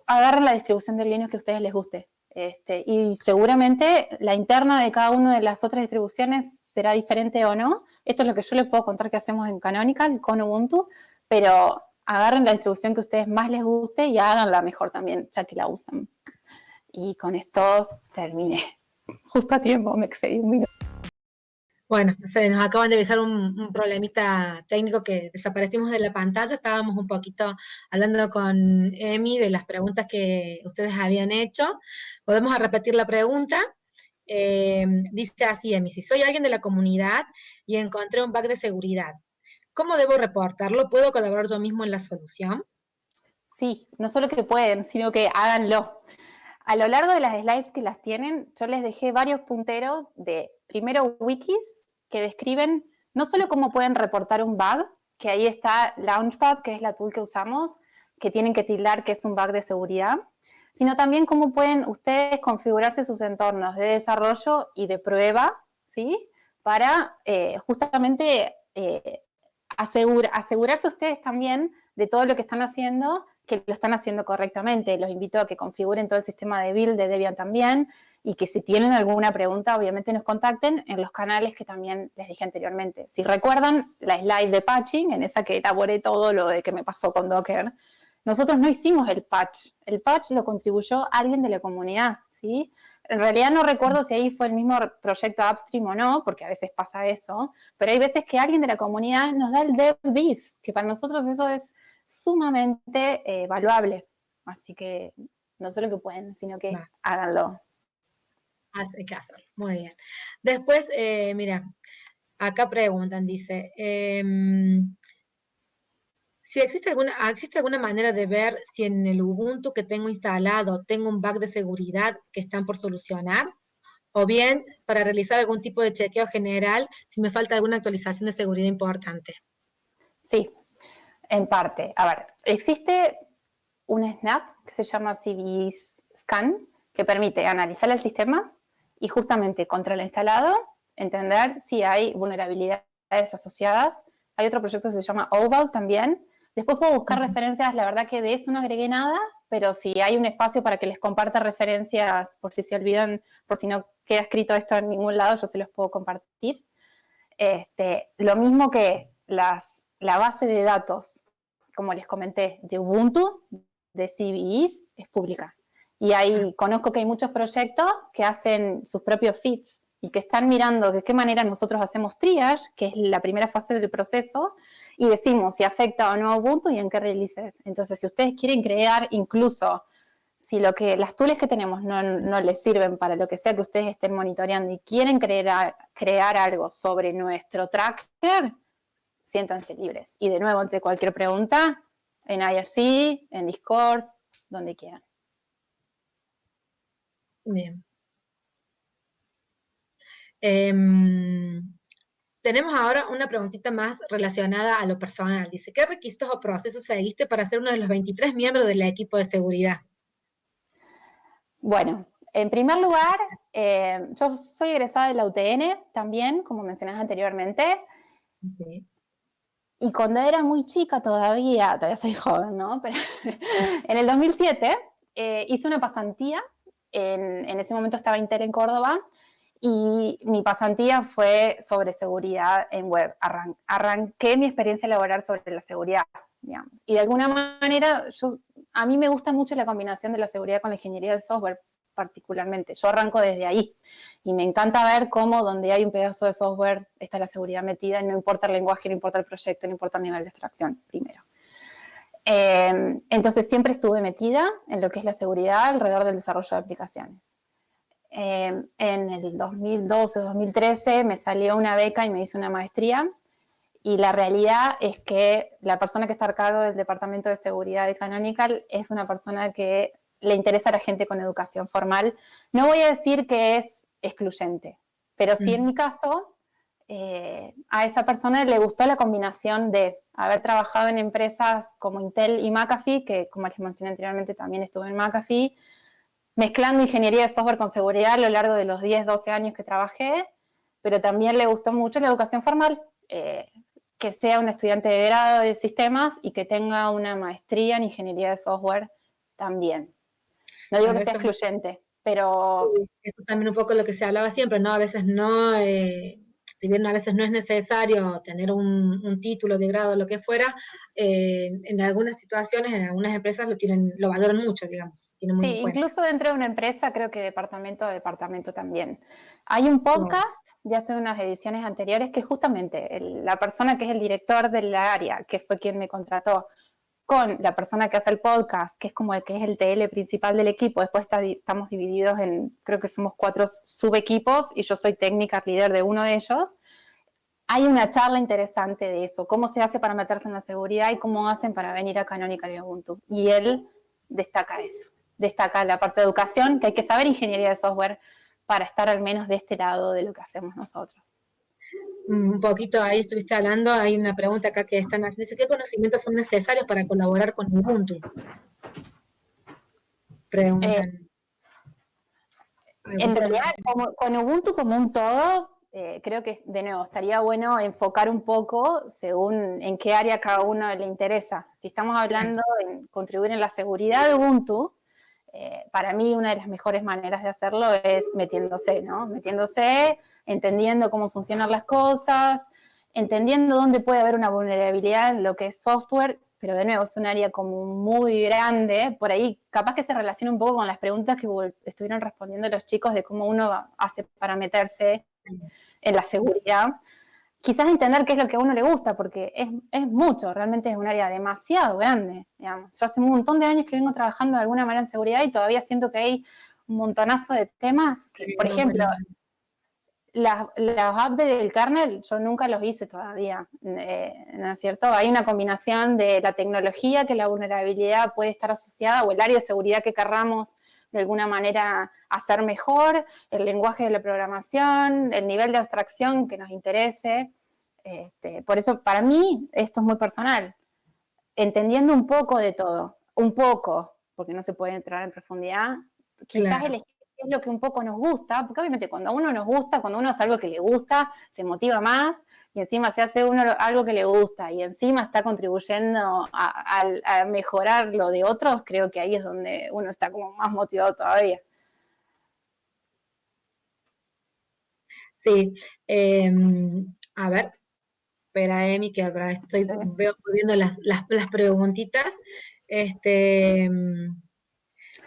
agarren la distribución de Linux que a ustedes les guste. Y seguramente la interna de cada una de las otras distribuciones será diferente o no. Esto es lo que yo les puedo contar que hacemos en Canonical con Ubuntu, pero agarren la distribución que a ustedes más les guste y háganla mejor también, ya que la usan. Y con esto terminé. Justo a tiempo, me excedí un minuto. Bueno, se nos acaban de avisar un problemita técnico que desaparecimos de la pantalla. Estábamos un poquito hablando con Emi de las preguntas que ustedes habían hecho. Volvemos a repetir la pregunta. Dice así, Emi, si soy alguien de la comunidad y encontré un bug de seguridad, ¿cómo debo reportarlo? ¿Puedo colaborar yo mismo en la solución? Sí, no solo que pueden, sino que háganlo. A lo largo de las slides que las tienen, yo les dejé varios punteros de, primero, wikis que describen no solo cómo pueden reportar un bug, que ahí está Launchpad, que es la tool que usamos, que tienen que tildar que es un bug de seguridad, sino también cómo pueden ustedes configurarse sus entornos de desarrollo y de prueba, ¿sí? Para justamente asegurarse ustedes también de todo lo que están haciendo, que lo están haciendo correctamente. Los invito a que configuren todo el sistema de build de Debian también, y que si tienen alguna pregunta, obviamente nos contacten en los canales que también les dije anteriormente. Si recuerdan la slide de patching, en esa que elaboré todo lo de que me pasó con Docker, nosotros no hicimos el patch lo contribuyó alguien de la comunidad, ¿sí? En realidad no recuerdo si ahí fue el mismo proyecto Upstream o no, porque a veces pasa eso, pero hay veces que alguien de la comunidad nos da el dev diff, que para nosotros eso es sumamente valuable. Así que no solo que pueden, sino que háganlo. Hay que hacerlo, muy bien. Después, mira, acá preguntan, dice, si existe alguna manera de ver si en el Ubuntu que tengo instalado tengo un bug de seguridad que están por solucionar, o bien para realizar algún tipo de chequeo general si me falta alguna actualización de seguridad importante. Sí, en parte. A ver, existe un snap que se llama CV Scan que permite analizar el sistema y justamente contra el instalado, entender si hay vulnerabilidades asociadas. Hay otro proyecto que se llama OVAL también. Después puedo buscar referencias, la verdad que de eso no agregué nada, pero si hay un espacio para que les comparta referencias por si se olvidan, por si no queda escrito esto en ningún lado, yo se los puedo compartir. Lo mismo que la base de datos, como les comenté, de Ubuntu, de CVEs, es pública. Y conozco que hay muchos proyectos que hacen sus propios feeds y que están mirando de qué manera nosotros hacemos triage, que es la primera fase del proceso, y decimos si afecta o no a Ubuntu y en qué releases. Entonces, si ustedes quieren crear, incluso si las tools que tenemos no les sirven para lo que sea que ustedes estén monitoreando y quieren crear algo sobre nuestro tracker, siéntanse libres. Y de nuevo, ante cualquier pregunta, en IRC, en Discord, donde quieran. Bien. Tenemos ahora una preguntita más relacionada a lo personal. Dice, ¿qué requisitos o procesos seguiste para ser uno de los 23 miembros del equipo de seguridad? Bueno, en primer lugar, yo soy egresada de la UTN también, como mencionas anteriormente. Sí. Y cuando era muy chica todavía soy joven, ¿no? Pero en el 2007 hice una pasantía, en ese momento estaba Intel en Córdoba, y mi pasantía fue sobre seguridad en web. Arranqué mi experiencia laboral sobre la seguridad, digamos. Y de alguna manera, a mí me gusta mucho la combinación de la seguridad con la ingeniería de software, particularmente. Yo arranco desde ahí. Y me encanta ver cómo donde hay un pedazo de software está la seguridad metida, y no importa el lenguaje, no importa el proyecto, no importa el nivel de abstracción, primero. Entonces siempre estuve metida en lo que es la seguridad alrededor del desarrollo de aplicaciones. En el 2012-2013 me salió una beca y me hice una maestría, y la realidad es que la persona que está a cargo del departamento de seguridad de Canonical es una persona que le interesa a la gente con educación formal. No voy a decir que es excluyente, pero sí en mi caso, a esa persona le gustó la combinación de haber trabajado en empresas como Intel y McAfee, que como les mencioné anteriormente también estuve en McAfee, mezclando ingeniería de software con seguridad a lo largo de los 10, 12 años que trabajé, pero también le gustó mucho la educación formal, que sea un estudiante de grado de sistemas y que tenga una maestría en ingeniería de software también. No digo que sea excluyente, pero... Sí, eso también un poco lo que se hablaba siempre, ¿no? A veces no, si bien a veces no es necesario tener un título de grado o lo que fuera, en algunas situaciones, en algunas empresas lo valoran mucho, digamos, tienen muy Sí, en cuenta. incluso dentro de una empresa, creo que departamento a departamento también. Hay un podcast de hace unas ediciones anteriores que justamente la persona que es el director del área, que fue quien me contrató, con la persona que hace el podcast, que es como el que es el TL principal del equipo. Después estamos divididos en, creo que somos 4 subequipos, y yo soy técnica líder de uno de ellos. Hay una charla interesante de eso, cómo se hace para meterse en la seguridad y cómo hacen para venir a Canonical y Ubuntu. Y él destaca eso, destaca la parte de educación, que hay que saber ingeniería de software para estar al menos de este lado de lo que hacemos nosotros. Un poquito ahí estuviste hablando, hay una pregunta acá que están haciendo, dice, ¿qué conocimientos son necesarios para colaborar con Ubuntu? Preguntan. En realidad, con Ubuntu como un todo, creo que, de nuevo, estaría bueno enfocar un poco según en qué área cada uno le interesa. Si estamos hablando en contribuir en la seguridad de Ubuntu, para mí una de las mejores maneras de hacerlo es metiéndose, ¿no? Metiéndose, entendiendo cómo funcionan las cosas, entendiendo dónde puede haber una vulnerabilidad en lo que es software, pero de nuevo es un área como muy grande, por ahí capaz que se relaciona un poco con las preguntas que estuvieron respondiendo los chicos de cómo uno hace para meterse en la seguridad. Quizás entender qué es lo que a uno le gusta, porque es mucho, realmente es un área demasiado grande, digamos. Yo hace un montón de años que vengo trabajando de alguna manera en seguridad y todavía siento que hay un montonazo de temas que, por ejemplo, las apps del kernel yo nunca los hice todavía, ¿no es cierto? Hay una combinación de la tecnología, que la vulnerabilidad puede estar asociada, o el área de seguridad que querramos de alguna manera hacer mejor, el lenguaje de la programación, el nivel de abstracción que nos interese. Por eso, para mí, esto es muy personal. Entendiendo un poco de todo, un poco, porque no se puede entrar en profundidad, quizás elegir qué es lo que un poco nos gusta, porque obviamente cuando a uno nos gusta, cuando uno hace algo que le gusta, se motiva más, y encima se hace uno algo que le gusta, y encima está contribuyendo a mejorar lo de otros, creo que ahí es donde uno está como más motivado todavía. Sí, a ver, espera, Emi, que ahora Sí. veo viendo las preguntitas. Este,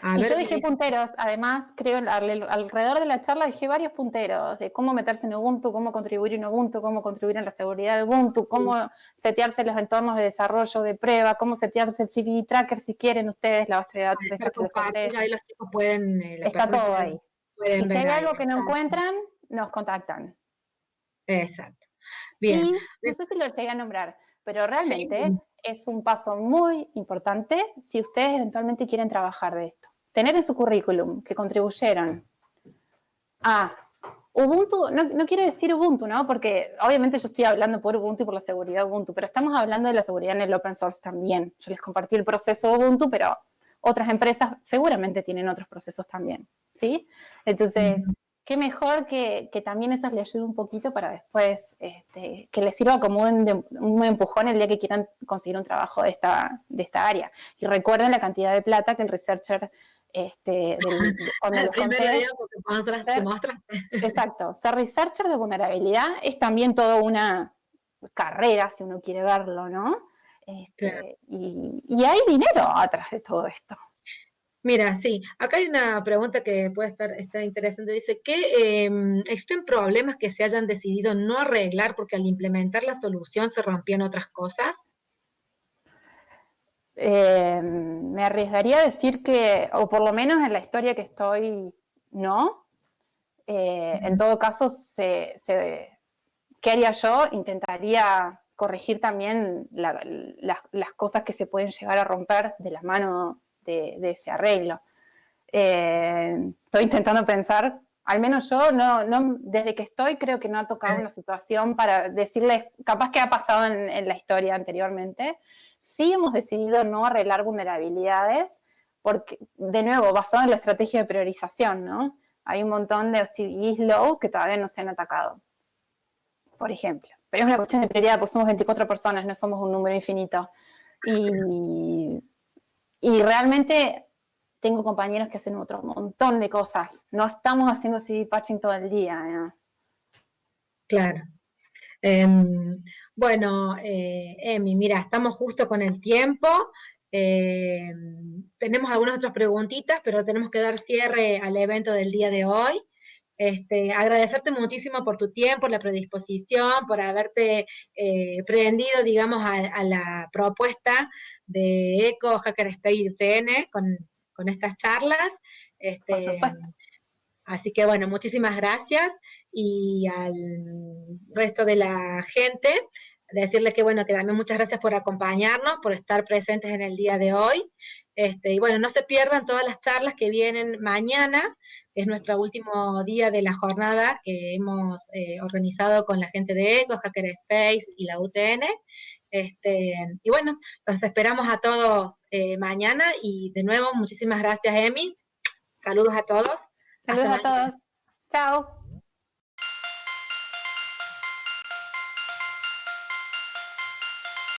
a Y ver, yo dejé punteros, además, creo, alrededor de la charla dejé varios punteros de cómo meterse en Ubuntu, cómo contribuir en Ubuntu, cómo contribuir en la seguridad de Ubuntu, cómo setearse los entornos de desarrollo de prueba, cómo setearse el CVE Tracker si quieren ustedes, la base de datos esta estar que les conté. compartido, ahí los chicos pueden, las Está personas todo ahí. Y pueden si ver hay ahí. algo que no Exacto. encuentran, nos contactan. Exacto. Bien. Y no sé si lo llegué a nombrar, pero Sí, realmente es un paso muy importante si ustedes eventualmente quieren trabajar de esto. Tener en su currículum que contribuyeron a Ubuntu, no quiero decir Ubuntu, ¿no? Porque obviamente yo estoy hablando por Ubuntu y por la seguridad de Ubuntu, pero estamos hablando de la seguridad en el open source también. Yo les compartí el proceso de Ubuntu, pero otras empresas seguramente tienen otros procesos también, ¿sí? Entonces, qué mejor que también eso les ayude un poquito para después que les sirva como un empujón el día que quieran conseguir un trabajo de esta área. Y recuerden la cantidad de plata que el researcher cuando el les primer conté, día que mostraste. exacto, ser researcher de vulnerabilidad es también toda una carrera, si uno quiere verlo, ¿no? Claro. Y hay dinero atrás de todo esto. Mira, sí, acá hay una pregunta que puede estar interesante. Dice que existen problemas que se hayan decidido no arreglar porque al implementar la solución se rompían otras cosas. Me arriesgaría a decir que, o por lo menos en la historia que estoy, no. En todo caso, ¿qué haría yo? Intentaría corregir también las cosas que se pueden llegar a romper de la mano de ese arreglo. Estoy intentando pensar, al menos yo, desde que estoy, creo que no ha tocado una situación para decirles, capaz que ha pasado en la historia anteriormente. Sí hemos decidido no arreglar vulnerabilidades, porque, de nuevo, basado en la estrategia de priorización, ¿no? Hay un montón de CVEs low que todavía no se han atacado, por ejemplo. Pero es una cuestión de prioridad, pues somos 24 personas, no somos un número infinito. Y realmente tengo compañeros que hacen otro montón de cosas. No estamos haciendo CV patching todo el día, ¿no? Claro. Bueno, Emi, mira, estamos justo con el tiempo. Tenemos algunas otras preguntitas, pero tenemos que dar cierre al evento del día de hoy. Agradecerte muchísimo por tu tiempo, la predisposición, por haberte prendido, digamos, a la propuesta de ECO, Hackerspace y UTN con estas charlas. Por supuesto. Así que bueno, muchísimas gracias y al resto de la gente, decirles que bueno, que también muchas gracias por acompañarnos, por estar presentes en el día de hoy. Y bueno, no se pierdan todas las charlas que vienen mañana, que es nuestro último día de la jornada que hemos organizado con la gente de ECO, Hackerspace y la UTN. Y bueno, los esperamos a todos mañana y de nuevo, muchísimas gracias, Emi. Saludos a todos. Hasta Saludos a mañana. todos. Chao.